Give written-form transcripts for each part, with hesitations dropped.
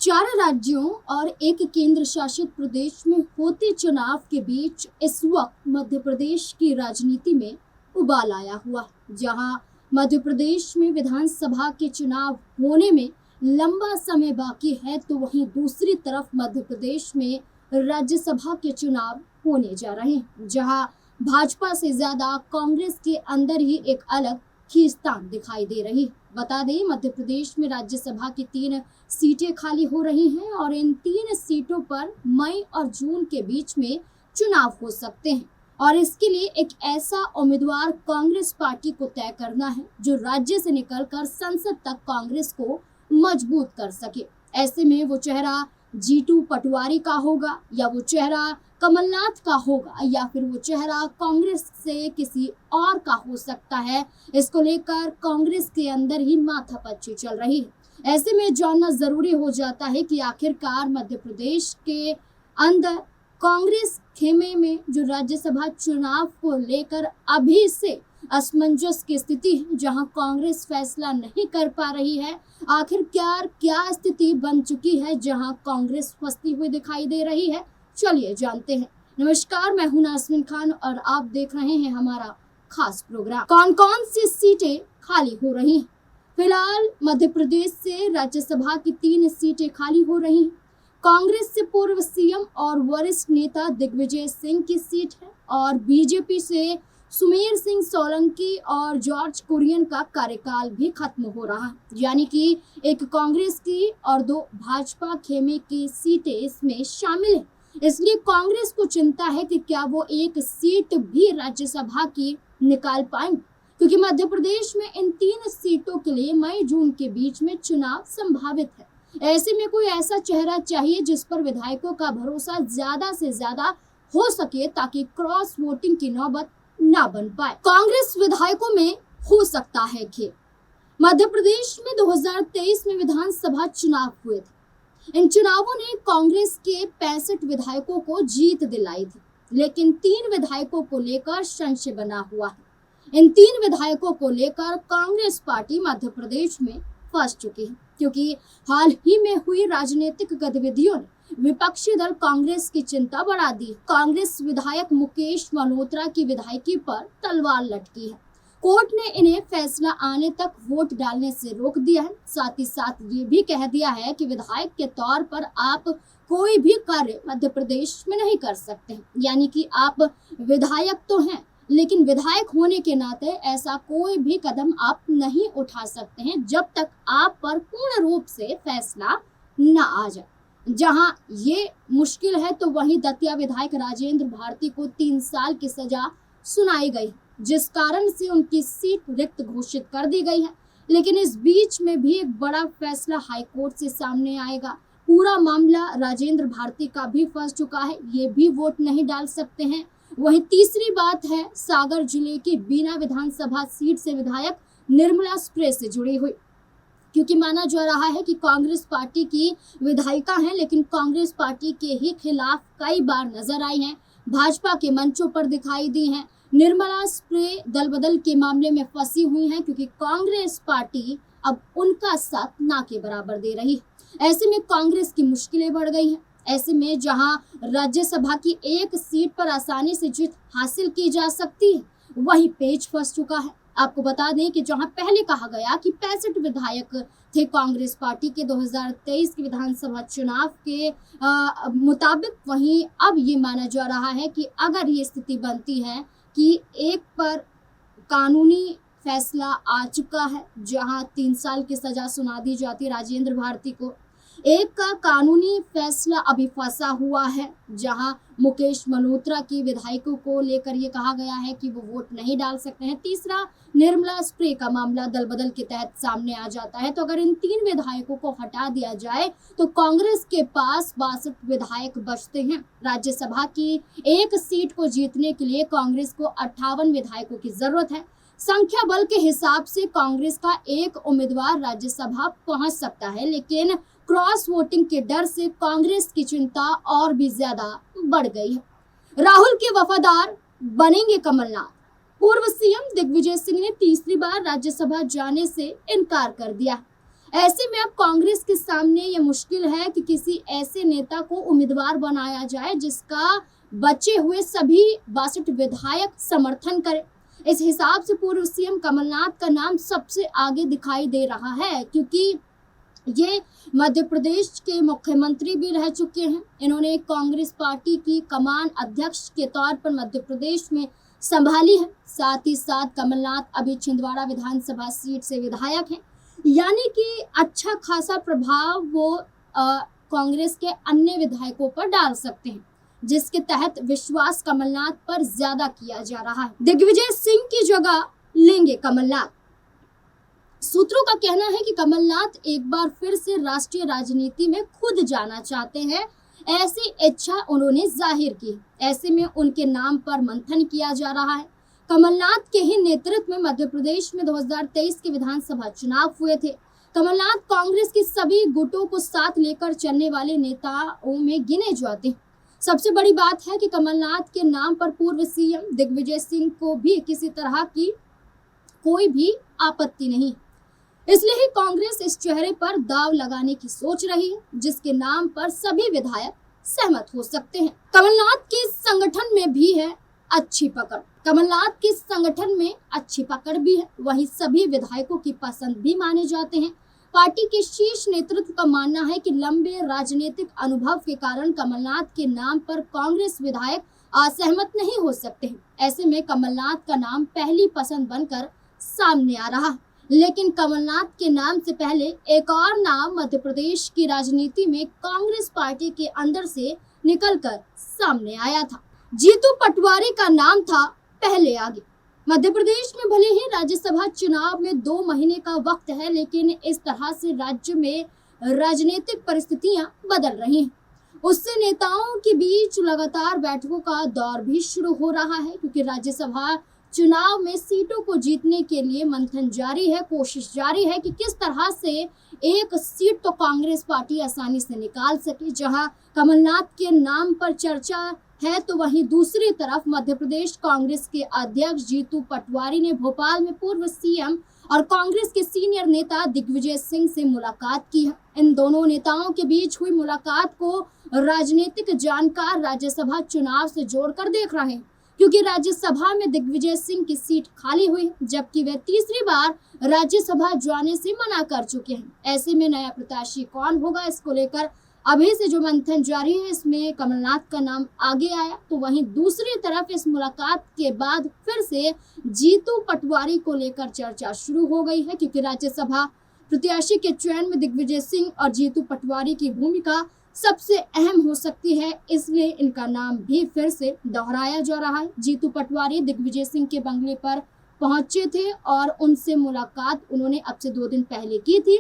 4 राज्यों और एक केंद्र शासित प्रदेश में होते चुनाव के बीच इस वक्त मध्य प्रदेश की राजनीति में उबाल आया हुआ है। जहां मध्य प्रदेश में विधानसभा के चुनाव होने में लंबा समय बाकी है, तो वहीं दूसरी तरफ मध्य प्रदेश में राज्यसभा के चुनाव होने जा रहे हैं, जहां भाजपा से ज्यादा कांग्रेस के अंदर ही एक अलग खींचतान दिखाई दे रही है। बता दें, मध्य प्रदेश में राज्यसभा की 3 सीटें खाली हो रही हैं और इन 3 सीटों पर मई और जून के बीच में चुनाव हो सकते हैं और इसके लिए एक ऐसा उम्मीदवार कांग्रेस पार्टी को तय करना है जो राज्य से निकलकर संसद तक कांग्रेस को मजबूत कर सके। ऐसे में वो चेहरा जीतू पटवारी का होगा या वो चेहरा कमलनाथ का होगा या फिर वो चेहरा कांग्रेस से किसी और का हो सकता है। इसको लेकर कांग्रेस के अंदर ही माथापच्ची चल रही है। ऐसे में जानना जरूरी हो जाता है कि आखिरकार मध्य प्रदेश के अंदर कांग्रेस खेमे में जो राज्यसभा चुनाव को लेकर अभी से असमंजस की स्थिति है, जहां कांग्रेस फैसला नहीं कर पा रही है। आखिरकार क्या स्थिति बन चुकी है जहां कांग्रेस फंसती हुई दिखाई दे रही है, चलिए जानते हैं। नमस्कार, मैं हूं नाज़मीन खान और आप देख रहे हैं हमारा खास प्रोग्राम। कौन कौन सी सीटें खाली हो रही हैं? फिलहाल मध्य प्रदेश से राज्यसभा की 3 सीटें खाली हो रही हैं। कांग्रेस से पूर्व सीएम और वरिष्ठ नेता दिग्विजय सिंह की सीट है और बीजेपी से सुमेर सिंह सोलंकी और जॉर्ज कुरियन का कार्यकाल भी खत्म हो रहा है, यानी कि एक कांग्रेस की और 2 भाजपा खेमे की सीटें इसमें शामिल हैं। इसलिए कांग्रेस को चिंता है कि क्या वो एक सीट भी राज्यसभा की निकाल पाएंगे, क्योंकि मध्य प्रदेश में इन 3 सीटों के लिए मई जून के बीच में चुनाव संभावित है। ऐसे में कोई ऐसा चेहरा चाहिए जिस पर विधायकों का भरोसा ज्यादा से ज्यादा हो सके ताकि क्रॉस वोटिंग की नौबत ना बन पाए। कांग्रेस विधायकों में हो सकता है खेल। मध्य प्रदेश में 2023 में विधानसभा चुनाव हुए थे। इन चुनावों ने कांग्रेस के 65 विधायकों को जीत दिलाई थी, लेकिन 3 विधायकों को लेकर संशय बना हुआ है। इन 3 विधायकों को लेकर कांग्रेस पार्टी मध्य प्रदेश में फंस चुकी है, क्योंकि हाल ही में हुई राजनीतिक गतिविधियों ने विपक्षी दल कांग्रेस की चिंता बढ़ा दी। कांग्रेस विधायक मुकेश मल्होत्रा की विधायकी पर तलवार लटकी है। कोर्ट ने इन्हें फैसला आने तक वोट डालने से रोक दिया है। साथ ही साथ ये भी कह दिया है कि विधायक के तौर पर आप कोई भी कार्य मध्य प्रदेश में नहीं कर सकते हैं, यानी कि आप विधायक तो हैं, लेकिन विधायक होने के नाते ऐसा कोई भी कदम आप नहीं उठा सकते हैं जब तक आप पर पूर्ण रूप से फैसला न आ जाए। जहां ये मुश्किल है, तो वहीं दतिया विधायक राजेंद्र भारती को 3 साल की सजा सुनाई गई, जिस कारण से उनकी सीट रिक्त घोषित कर दी गई है। लेकिन इस बीच में भी एक बड़ा फैसला हाईकोर्ट से सामने आएगा। पूरा मामला राजेंद्र भारती का भी फंस चुका है, ये भी वोट नहीं डाल सकते हैं। वहीं तीसरी बात है सागर जिले की बीना विधानसभा सीट से विधायक निर्मला स्प्रे से जुड़ी हुई, क्योंकि माना जा रहा है कि कांग्रेस पार्टी की विधायिका हैं, लेकिन कांग्रेस पार्टी के ही खिलाफ कई बार नजर आई हैं, भाजपा के मंचों पर दिखाई दी हैं। निर्मला स्प्रे दल बदल के मामले में फंसी हुई हैं, क्योंकि कांग्रेस पार्टी अब उनका साथ ना के बराबर दे रही है। ऐसे में कांग्रेस की मुश्किलें बढ़ गई हैं। ऐसे में जहां राज्यसभा की 1 सीट पर आसानी से जीत हासिल की जा सकती है, वहीं पेच फंस चुका है। आपको बता दें कि जहां पहले कहा गया कि 65 विधायक थे कांग्रेस पार्टी के 2023 के विधानसभा चुनाव के मुताबिक, वहीं अब ये माना जा रहा है कि अगर ये स्थिति बनती है कि एक पर कानूनी फैसला आ चुका है, जहां 3 साल की सजा सुना दी जाती है राजेंद्र भारती को, एक का कानूनी फैसला अभी फंसा हुआ है, जहां मुकेश मल्होत्रा की विधायकों को लेकर ये कहा गया है कि वो वोट नहीं डाल सकते हैं। तीसरा, निर्मला स्प्रे का मामला दल बदल के तहत सामने आ जाता है। तो अगर इन 3 विधायकों को हटा दिया जाए तो कांग्रेस के पास 62 विधायक बचते हैं। राज्यसभा की 1 सीट को जीतने के लिए कांग्रेस को 58 विधायकों की जरूरत है। संख्या बल के हिसाब से कांग्रेस का एक उम्मीदवार राज्यसभा पहुंच सकता है, लेकिन क्रॉस वोटिंग के डर से कांग्रेस की चिंता और भी ज्यादा बढ़ गई है। राहुल के वफादार बनेंगे कमलनाथ। पूर्व सीएम दिग्विजय सिंह ने तीसरी बार राज्यसभा जाने से इनकार कर दिया। ऐसे में अब कांग्रेस के सामने ये मुश्किल है कि किसी ऐसे नेता को उम्मीदवार बनाया जाए जिसका बचे हुए सभी 62 विधायक समर्थन करें। इस हिसाब से पूर्व सीएम कमलनाथ का नाम सबसे आगे दिखाई दे रहा है, क्योंकि ये मध्य प्रदेश के मुख्यमंत्री भी रह चुके हैं। इन्होंने कांग्रेस पार्टी की कमान अध्यक्ष के तौर पर मध्य प्रदेश में संभाली है। साथ ही साथ कमलनाथ अभी छिंदवाड़ा विधानसभा सीट से विधायक हैं, यानी कि अच्छा खासा प्रभाव वो कांग्रेस के अन्य विधायकों पर डाल सकते हैं, जिसके तहत विश्वास कमलनाथ पर ज्यादा किया जा रहा है। दिग्विजय सिंह की जगह लेंगे कमलनाथ। सूत्रों का कहना है कि कमलनाथ एक बार फिर से राष्ट्रीय राजनीति में खुद जाना चाहते हैं, ऐसी इच्छा उन्होंने जाहिर की। ऐसे में उनके नाम पर मंथन किया जा रहा है। कमलनाथ के ही नेतृत्व में मध्य प्रदेश में 2023 के विधानसभा चुनाव हुए थे। कमलनाथ कांग्रेस की सभी गुटों को साथ लेकर चलने वाले नेताओं में गिने जाते हैं। सबसे बड़ी बात है कि कमलनाथ के नाम पर पूर्व सीएम दिग्विजय सिंह को भी किसी तरह की कोई भी आपत्ति नहीं, इसलिए ही कांग्रेस इस चेहरे पर दाव लगाने की सोच रही है, जिसके नाम पर सभी विधायक सहमत हो सकते हैं। कमलनाथ के संगठन में भी है अच्छी पकड़। कमलनाथ के संगठन में अच्छी पकड़ भी है, वहीं सभी विधायकों की पसंद भी माने जाते हैं। पार्टी के शीर्ष नेतृत्व का मानना है कि लंबे राजनीतिक अनुभव के कारण कमलनाथ के नाम पर कांग्रेस विधायक असहमत नहीं हो सकते हैं। ऐसे में कमलनाथ का नाम पहली पसंद बनकर सामने आ रहा है। लेकिन कमलनाथ के नाम से पहले एक और नाम मध्य प्रदेश की राजनीति में कांग्रेस पार्टी के अंदर से निकलकर सामने आया था। जीतू पटवारी का नाम था पहले आगे। मध्य प्रदेश में भले ही राज्यसभा चुनाव में 2 महीने का वक्त है, लेकिन इस तरह से राज्य में राजनीतिक परिस्थितियां बदल रही हैं। उससे नेताओं के बीच लगातार बैठकों का दौर भी शुरू हो रहा है, क्योंकि राज्यसभा चुनाव में सीटों को जीतने के लिए मंथन जारी है, कोशिश जारी है कि किस तरह से एक सीट तो कांग्रेस पार्टी आसानी से निकाल सके। जहां कमलनाथ के नाम पर चर्चा है, तो वहीं दूसरी तरफ मध्य प्रदेश कांग्रेस के अध्यक्ष जीतू पटवारी ने भोपाल में पूर्व सीएम और कांग्रेस के सीनियर नेता दिग्विजय सिंह से मुलाकात की है। इन दोनों नेताओं के बीच हुई मुलाकात को राजनीतिक जानकार राज्यसभा चुनाव से जोड़कर देख रहे हैं, क्योंकि राज्यसभा में दिग्विजय सिंह की सीट खाली हुई, जबकि वे तीसरी बार राज्यसभा जाने से मना कर चुके हैं। ऐसे में नया प्रत्याशी कौन होगा, इसको लेकर अभी से जो मंथन जारी है, इसमें कमलनाथ का नाम आगे आया। तो वहीं दूसरी तरफ इस मुलाकात के बाद फिर से जीतू पटवारी को लेकर चर्चा शुरू हो गई है, क्योंकि राज्यसभा प्रत्याशी के चयन में दिग्विजय सिंह और जीतू पटवारी की भूमिका सबसे अहम हो सकती है, इसलिए इनका नाम भी फिर से दोहराया जा रहा है। जीतू पटवारी दिग्विजय सिंह के बंगले पर पहुंचे थे और उनसे मुलाकात उन्होंने अब से 2 दिन पहले की थी,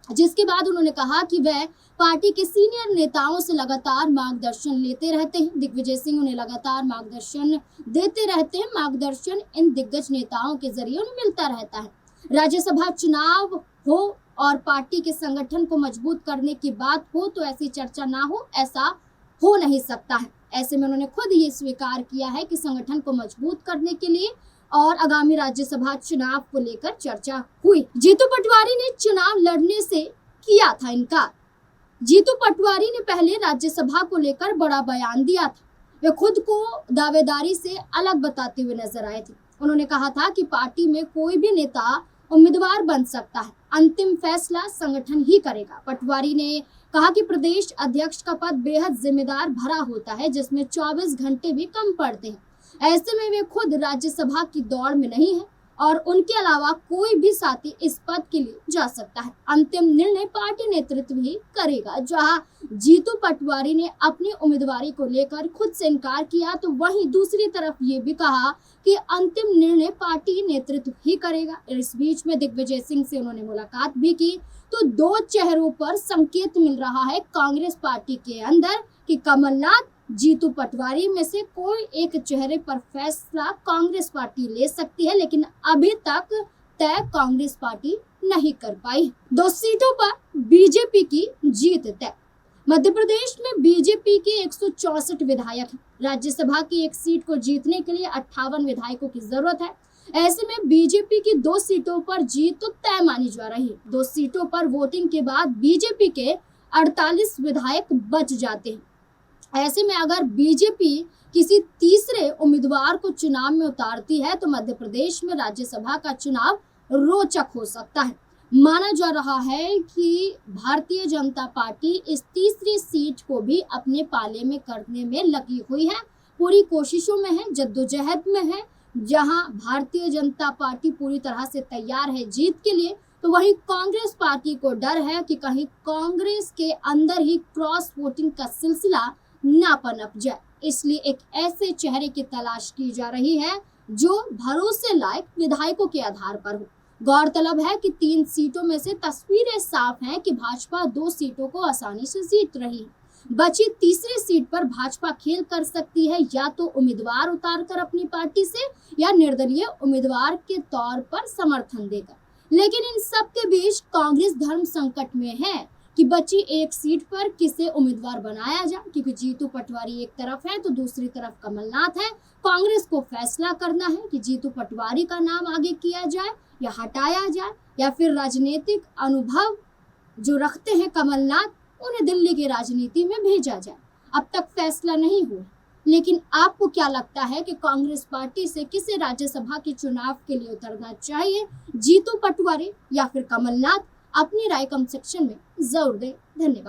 जिसके बाद उन्होंने कहा कि वह पार्टी के सीनियर नेताओं से लगातार मार्गदर्शन लेते रहते हैं। दिग्विजय सिंह उन्हें लगातार मार्गदर्शन देते रहते हैं। मार्गदर्शन इन दिग्गज नेताओं के जरिए उन्हें मिलता रहता है। राज्यसभा चुनाव हो और पार्टी के संगठन को मजबूत करने की बात हो, तो ऐसी चर्चा ना हो, ऐसा हो नहीं सकता है। ऐसे में उन्होंने खुद ये स्वीकार किया है कि संगठन को मजबूत करने के लिए और आगामी राज्यसभा चुनाव को लेकर चर्चा हुई। जीतू पटवारी ने चुनाव लड़ने से किया था इनकार। जीतू पटवारी ने पहले राज्यसभा को लेकर बड़ा बयान दिया था। वे खुद को दावेदारी से अलग बताते हुए नजर आए थे। उन्होंने कहा था कि पार्टी में कोई भी नेता उम्मीदवार बन सकता है, अंतिम फैसला संगठन ही करेगा। पटवारी ने कहा कि प्रदेश अध्यक्ष का पद बेहद जिम्मेदार भरा होता है, जिसमें 24 घंटे भी कम पड़ते हैं। ऐसे में वे खुद राज्यसभा की दौड़ में नहीं है और उनके अलावा कोई भी साथी इस पद के लिए जा सकता है। अंतिम निर्णय पार्टी नेतृत्व ही करेगा। जहां जीतू पटवारी ने अपनी उम्मीदवारी को लेकर खुद से इनकार किया, तो वहीं दूसरी तरफ ये भी कहा कि अंतिम निर्णय पार्टी नेतृत्व ही करेगा। इस बीच में दिग्विजय सिंह से उन्होंने मुलाकात भी की, तो 2 चेहरों पर संकेत मिल रहा है कांग्रेस पार्टी के अंदर कि कमलनाथ जीतू पटवारी में से कोई एक चेहरे पर फैसला कांग्रेस पार्टी ले सकती है, लेकिन अभी तक तय कांग्रेस पार्टी नहीं कर पाई। 2 सीटों पर बीजेपी की जीत तय। मध्य प्रदेश में बीजेपी के 164 विधायक हैं। राज्यसभा की एक सीट को जीतने के लिए 58 विधायकों की जरूरत है। ऐसे में बीजेपी की 2 सीटों पर जीत तो तय मानी जा रही है। 2 सीटों पर वोटिंग के बाद बीजेपी के 48 विधायक बच जाते हैं। ऐसे में अगर बीजेपी किसी तीसरे उम्मीदवार को चुनाव में उतारती है तो मध्य प्रदेश में राज्यसभा का चुनाव रोचक हो सकता है। माना जा रहा है कि भारतीय जनता पार्टी इस तीसरी सीट को भी अपने पाले में करने में लगी हुई है, पूरी कोशिशों में है, जद्दोजहद में है। जहां भारतीय जनता पार्टी पूरी तरह से तैयार है जीत के लिए, तो वहीं कांग्रेस पार्टी को डर है कि कहीं कांग्रेस के अंदर ही क्रॉस वोटिंग का सिलसिला ना पनप जाए। इसलिए एक ऐसे चेहरे की तलाश की जा रही है जो भरोसे लायक विधायकों के आधार पर हो। गौरतलब है कि 3 सीटों में से तस्वीरें साफ हैं कि भाजपा 2 सीटों को आसानी से जीत रही है। बची तीसरी सीट पर भाजपा खेल कर सकती है, या तो उम्मीदवार उतारकर अपनी पार्टी से या निर्दलीय उम्मीदवार के तौर पर समर्थन देकर। लेकिन इन सब के बीच कांग्रेस धर्म संकट में है कि बची एक सीट पर किसे उम्मीदवार बनाया जाए, क्योंकि जीतू पटवारी एक तरफ है तो दूसरी तरफ कमलनाथ है। कांग्रेस को फैसला करना है कि जीतू पटवारी का नाम आगे किया जाए या हटाया जाए, या फिर राजनीतिक अनुभव जो रखते हैं कमलनाथ उन्हें दिल्ली की राजनीति में भेजा जाए। अब तक फैसला नहीं हुआ, लेकिन आपको क्या लगता है कि कांग्रेस पार्टी से किसे राज्यसभा के चुनाव के लिए उतरना चाहिए, जीतू पटवारी या फिर कमलनाथ? अपनी राय कमेंट सेक्शन में जरूर दें। धन्यवाद।